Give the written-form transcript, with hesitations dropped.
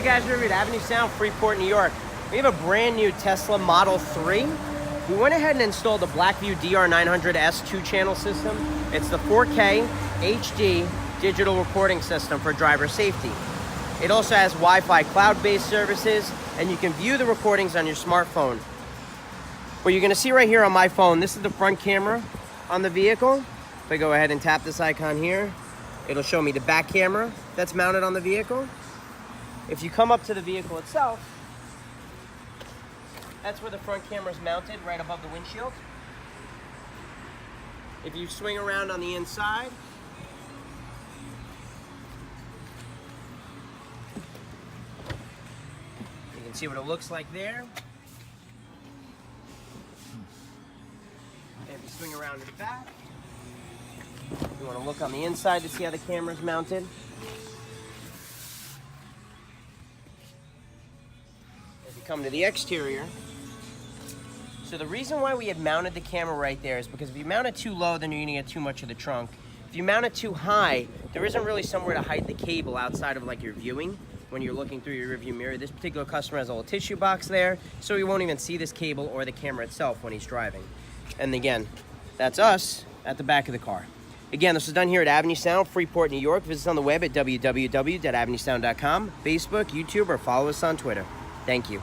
guys, we're at Avenue Sound, Freeport, New York. We have a brand new Tesla Model 3. We went ahead and installed the Blackvue DR900S 2-channel system. It's the 4K HD digital recording system for driver safety. It also has Wi-Fi cloud-based services, and you can view the recordings on your smartphone. What you're gonna see right here on my phone, this is the front camera on the vehicle. If I go ahead and tap this icon here, it'll show me the back camera that's mounted on the vehicle. If you come up to the vehicle itself, that's where the front camera is mounted, right above the windshield. If you swing around on the inside, you can see what it looks like there. And if you swing around to the back, you want to look on the inside to see how the camera is mounted. If you come to the exterior, so the reason why we had mounted the camera right there is because if you mount it too low, then you're gonna get too much of the trunk. If you mount it too high, there isn't really somewhere to hide the cable outside of like your viewing when you're looking through your rearview mirror. This particular customer has a little tissue box there, so he won't even see this cable or the camera itself when he's driving. And again, that's us at the back of the car. Again, this was done here at Avenue Sound, Freeport, New York. Visit us on the web at www.avenuesound.com, Facebook, YouTube, or follow us on Twitter. Thank you.